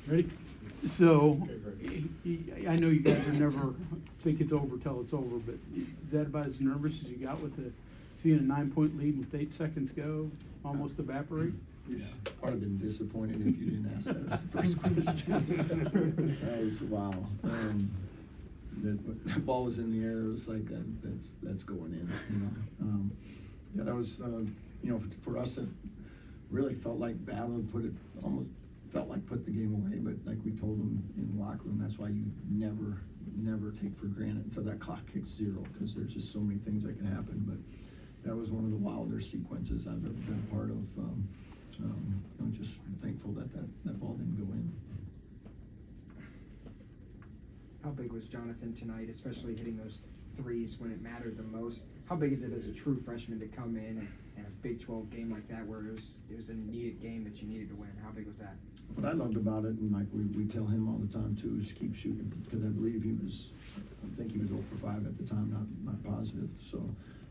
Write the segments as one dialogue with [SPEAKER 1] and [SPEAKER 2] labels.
[SPEAKER 1] Ready? So, I know you guys are never think it's over till it's over, but is that about as nervous as you got with seeing a 9-point lead with 8 seconds go, almost evaporate?
[SPEAKER 2] Yeah, I'd have been disappointed if you didn't ask that as the first question. That was, wow. That ball was in the air, it was like, that's going in, you know. Yeah, that was, you know, for us, it really felt like battle, almost felt like put the game away, but like we told them in the locker room, that's why you never take for granted until that clock kicks 0, because there's just so many things that can happen. But that was one of the wilder sequences I've ever been a part of. I'm just thankful that ball didn't go in.
[SPEAKER 3] How big was Jonathan tonight, especially hitting those threes when it mattered the most? How big is it as a true freshman to come in and a Big 12 game like that, where it was a needed game that you needed to win? How big was that?
[SPEAKER 2] What I loved about it, and like we tell him all the time too, is keep shooting, because I believe I think he was 0 for 5 at the time, not positive. So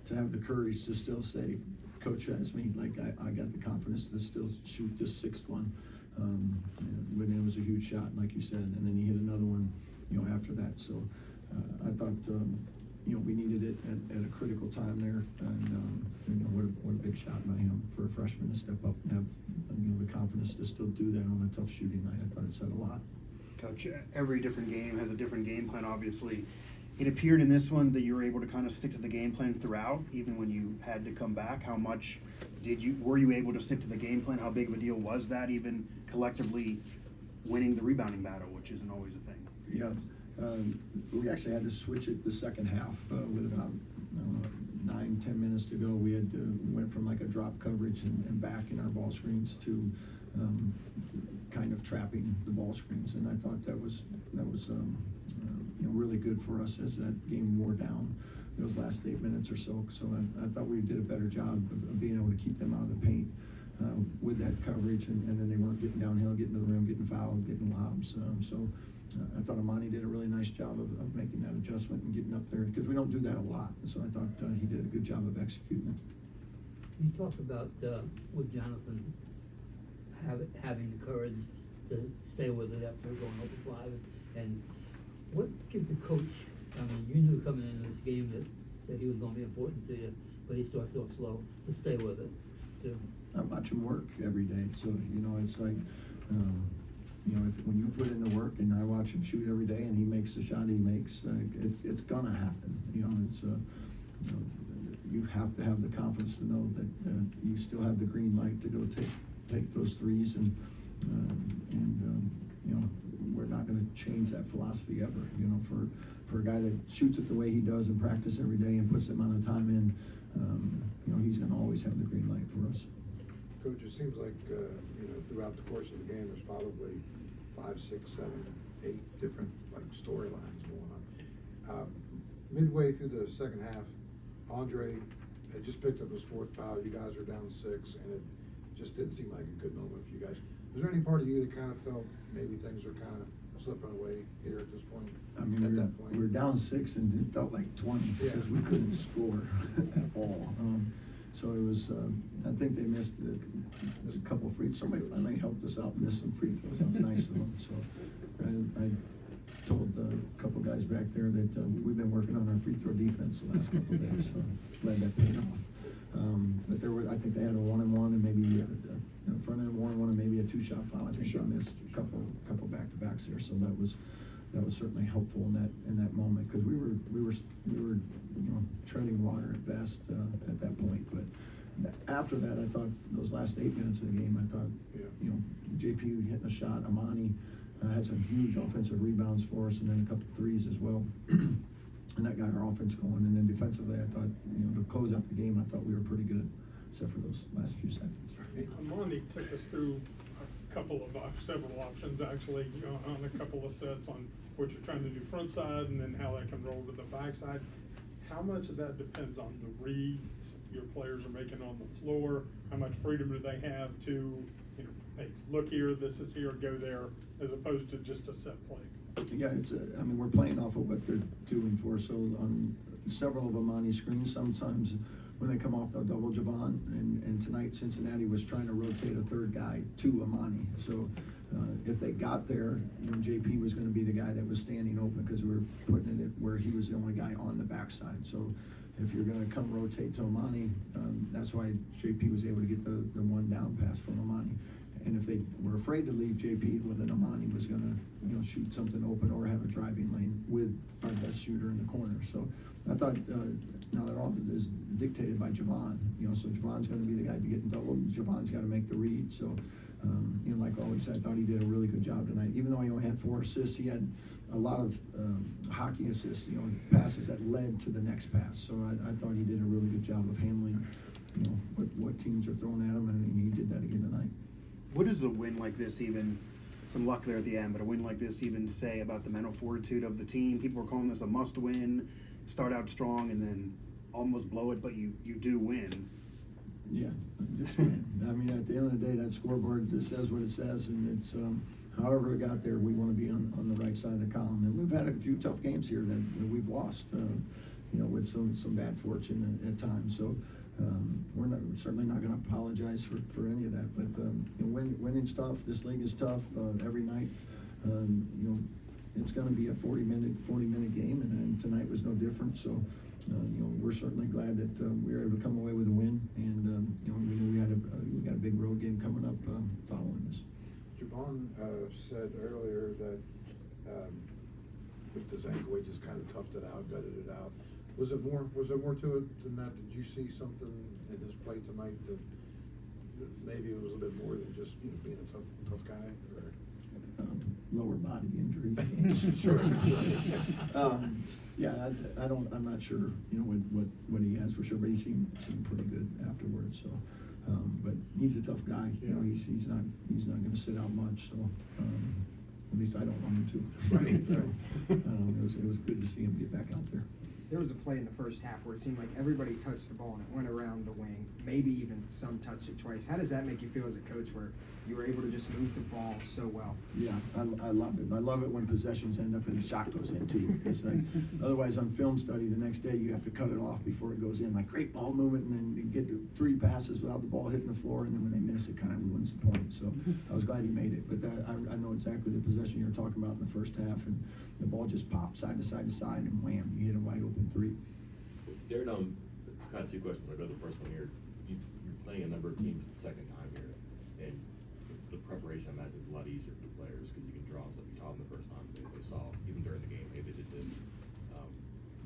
[SPEAKER 2] to have the courage to still say, Coach has me, like I got the confidence to still shoot this 6th one. When it was a huge shot, like you said, and then he hit another one, you know, after that. So I thought, you know, we needed it at a critical time there, and you know, what a big shot by him for a freshman to step up and have, you know, the confidence to still do that on a tough shooting night. I thought it said a lot.
[SPEAKER 4] Coach, every different game has a different game plan, obviously. It appeared in this one that you were able to kind of stick to the game plan throughout, even when you had to come back. How much were you able to stick to the game plan? How big of a deal was that, even collectively winning the rebounding battle, which isn't always a thing?
[SPEAKER 2] Yes. We actually had to switch it the second half with about 9-10 minutes to go. We went from like a drop coverage and back in our ball screens to kind of trapping the ball screens, and I thought that was you know, really good for us as that game wore down those last 8 minutes or so. So I thought we did a better job of being able to keep them out of the paint with that coverage, and then they weren't getting downhill, getting to the rim, getting fouled, getting lobs. I thought Amani did a really nice job of making that adjustment and getting up there, because we don't do that a lot. So I thought he did a good job of executing it.
[SPEAKER 5] You talked about with Jonathan having the courage to stay with it after going over 5, and what gives the coach? I mean, you knew coming into this game that he was going to be important to you, but he starts off slow. To stay with it.
[SPEAKER 2] I watch him work every day, so you know, it's like, you know, when you put in the work, and I watch him shoot every day, and he makes the shot he makes, it's gonna happen. You know, you know, you have to have the confidence to know that you still have the green light to go take those threes, and you know, we're not going to change that philosophy ever. You know, for a guy that shoots it the way he does in practice every day and puts the amount of time in, you know, he's going to always have the green light for us.
[SPEAKER 6] Coach, it seems like you know, throughout the course of the game, there's probably 5, 6, 7, 8 different like storylines going on. Midway through the second half, Andre had just picked up his 4th foul. You guys are down 6, and it just didn't seem like a good moment for you guys. Was there any part of you that kind of felt maybe things were kind of slipping away here at this point?
[SPEAKER 2] I mean, we were down 6, and it felt like 20 because we couldn't score at all. So it was, I think they missed a couple of free throws. Somebody finally helped us out and missed some free throws. That was nice of them. So I told a couple guys back there that we've been working on our free throw defense the last couple of days, so glad that paid off. But I think they had a 1-and-1 and maybe a front end 1-and-1 and maybe a 2-shot foul. I think they missed a couple back-to-backs there, so that was certainly helpful in that moment, because we were you know, treading water at best at that point. But after that, I thought those last 8 minutes of the game, I thought, you know, JP hitting a shot, Amani had some huge offensive rebounds for us, and then a couple threes as well. And that got our offense going. And then defensively, I thought, you know, to close out the game, I thought we were pretty good, except for those last few seconds.
[SPEAKER 7] Amani took us through several options actually, you know, on a couple of sets on what you're trying to do front side, and then how that can roll to the back side. How much of that depends on the reads your players are making on the floor? How much freedom do they have to, you know, hey, look here, this is here, go there, as opposed to just a set play?
[SPEAKER 2] Yeah, I mean, we're playing off of what they're doing for us. So on several of Amani's screens, sometimes when they come off, they'll double Javon, and tonight Cincinnati was trying to rotate a third guy to Amani. So if they got there, JP was gonna be the guy that was standing open, because we were putting it where he was the only guy on the backside. So if you're gonna come rotate to Amani, that's why JP was able to get the one down pass from Amani. And if they were afraid to leave JP, well, then Amani was gonna, shoot something open or have a driving lane with our best shooter in the corner. So I thought, now that all is dictated by Javon, so Javon's gonna be the guy to get in double. Javon's gotta make the read. So, like always, I thought he did a really good job tonight. Even though he only had 4 assists, he had a lot of hockey assists, passes that led to the next pass. So I thought he did a really good job of handling, what teams are throwing at him, and he did that again tonight.
[SPEAKER 4] What does a win like this, even some luck there at the end, but a win like this even say about the mental fortitude of the team? People are calling this a must-win, start out strong and then almost blow it, but you do win.
[SPEAKER 2] Yeah, just win. I mean, at the end of the day, that scoreboard just says what it says, and it's however it got there, we want to be on the right side of the column. And we've had a few tough games here that we've lost, with some bad fortune at times. So we're certainly not going to apologize for any of that. But winning's tough. This league is tough every night. It's going to be a 40-minute game, and tonight was no different. So we're certainly glad that we were able to come away with a win, and we know we got a big road game coming up following this.
[SPEAKER 6] Javon said earlier that with his ankle, he just kind of toughed it out, gutted it out. Was there more to it than that? Did you see something in his play tonight that maybe it was a little bit more than just being a tough guy? Or?
[SPEAKER 2] Lower body injury.
[SPEAKER 6] Sure.
[SPEAKER 2] Yeah, I'm not sure, what he has for sure, but he seemed pretty good afterwards. So, but he's a tough guy. He's not going to sit out much. So, at least I don't want him to.
[SPEAKER 6] Right.
[SPEAKER 2] So, it was good to see him get back out there.
[SPEAKER 3] There was a play in the first half where it seemed like everybody touched the ball and it went around the wing. Maybe even some touched it twice. How does that make you feel as a coach, where you were able to just move the ball so well?
[SPEAKER 2] Yeah, I love it. I love it when possessions end up and the shot goes in too. It's like, otherwise on film study the next day you have to cut it off before it goes in. Like, great ball movement, and then you get to 3 passes without the ball hitting the floor, and then when they miss, it kind of ruins the point. So I was glad he made it. But I know exactly the possession you're talking about in the first half, and the ball just popped side to side to side, and wham, you hit a wide open 3.
[SPEAKER 8] Darren, it's kind of 2 questions. I'll go to the first one here. You're playing a number of teams the second time here, and the preparation, I imagine, is a lot easier for the players because you can draw stuff you taught them the first time. They saw, even during the game, hey, they did this.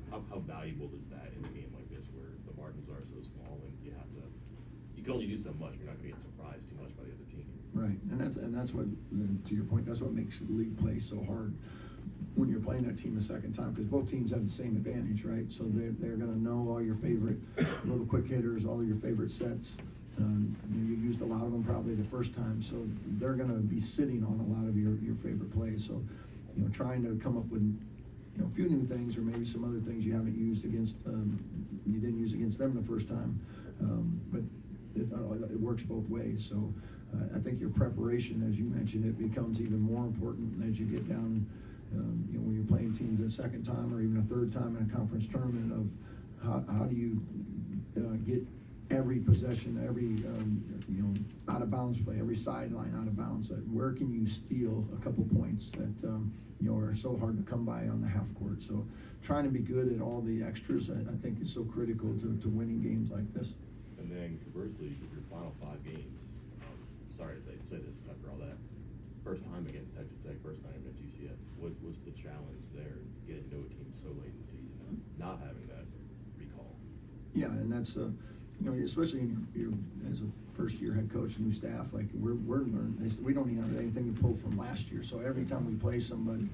[SPEAKER 8] How valuable is that in a game like this where the margins are so small and you can only do so much. You're not going to get surprised too much by the other team.
[SPEAKER 2] Right, and that's what, to your point, that's what makes the league play so hard when you're playing that team a second time, because both teams have the same advantage, right? So they're going to know all your favorite little quick hitters, all of your favorite sets. You used a lot of them probably the first time, so they're going to be sitting on a lot of your favorite plays. So, trying to come up with a few new things, or maybe some other things you haven't used against, you didn't use against them the first time, but it works both ways. So I think your preparation, as you mentioned, it becomes even more important as you get down. When you're playing teams a second time or even a third time in a conference tournament, of how do you get every possession, every out of bounds play, every sideline out of bounds. Where can you steal a couple points that are so hard to come by on the half court? So trying to be good at all the extras, I think, is so critical to winning games like this.
[SPEAKER 8] And then conversely, your final 5 games, sorry to say this after all that, first time against Texas Tech, first time against UCF. What's the challenge there, getting to know a team so late in the season, not having that recall?
[SPEAKER 2] Yeah, and that's especially as a first-year head coach, new staff, like we're learning. We don't even have anything to pull from last year. So every time we play somebody,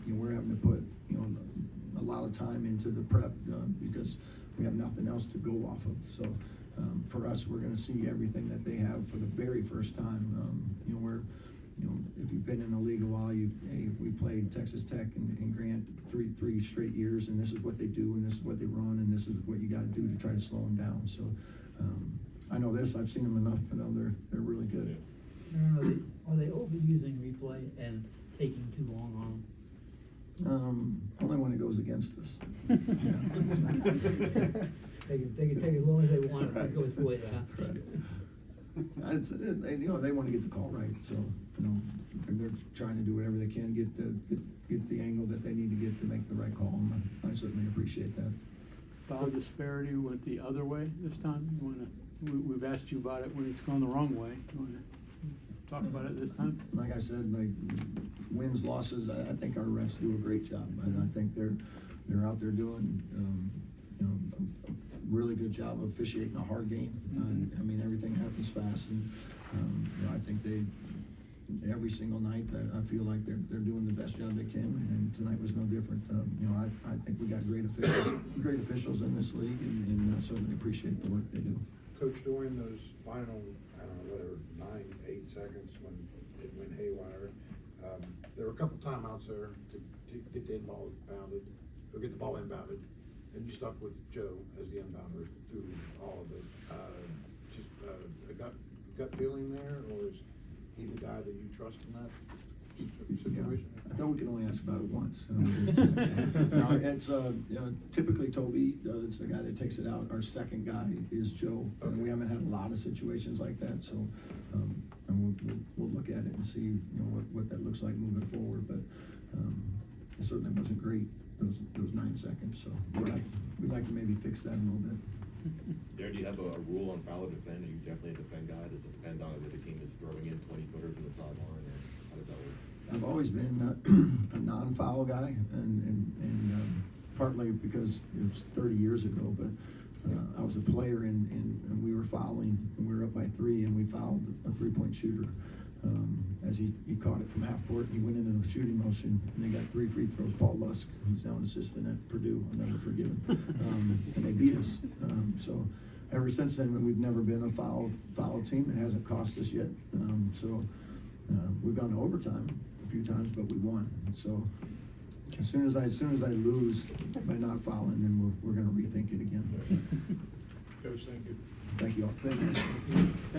[SPEAKER 2] we're having to put a lot of time into the prep because we have nothing else to go off of. So for us, we're going to see everything that they have for the very first time. If you've been in the league a while, we played Texas Tech and Grant three straight years, and this is what they do, and this is what they run, and this is what you got to do to try to slow them down. So I know this. I've seen them enough to know they're really good.
[SPEAKER 5] Are they overusing replay and taking too long on them?
[SPEAKER 2] Only when it goes against us.
[SPEAKER 5] They can take as long as they want if it goes for you, huh?
[SPEAKER 2] They wanna get the call right, so, they're trying to do whatever they can, get the angle that they need to get to make the right call, and I certainly appreciate that.
[SPEAKER 1] Foul disparity went the other way this time. We've asked you about it when it's gone the wrong way. You wanna talk about it this time?
[SPEAKER 2] Like I said, like, wins, losses, I think our refs do a great job, and I think they're out there doing, a really good job of officiating a hard game. I mean, everything happens fast, and, I think every single night, I feel like they're doing the best job they can, and tonight was no different. I think we got great officials in this league, and certainly appreciate the work they do.
[SPEAKER 6] Coach, during those final, I don't know, whatever, 8 seconds when it went haywire, there were a couple timeouts there to get the ball inbounded, or get the ball inbounded, and you stuck with Joe as the inbounder through all of it. Just a gut feeling there, or is he the guy that you trust in that situation?
[SPEAKER 2] I thought we could only ask about it once. No, it's, typically Toby, it's the guy that takes it out. Our second guy is Joe, and we haven't had a lot of situations like that, so, and we'll look at it and see, what that looks like moving forward, but, it certainly wasn't great, those 9 seconds, so we'd like to maybe fix that a little bit.
[SPEAKER 8] Darren, do you have a rule on foul or defend? Are you definitely a defend guy? Does it depend on whether the team is throwing in 20-footers in the sideline, or how does that work?
[SPEAKER 2] I've always been a non-foul guy, and partly because it was 30 years ago, but I was a player and we were fouling, and we were up by 3, and we fouled a 3-point shooter. As he caught it from half court, and he went into the shooting motion, and they got 3 free throws. Paul Lusk, who's now an assistant at Purdue, I'll never forgive him, and they beat us. So ever since then, we've never been a foul team. It hasn't cost us yet. We've gone to overtime a few times, but we won. So as soon as I lose by not fouling, then we're going to rethink it again.
[SPEAKER 6] Coach, thank you.
[SPEAKER 2] Thank you all. Thank you.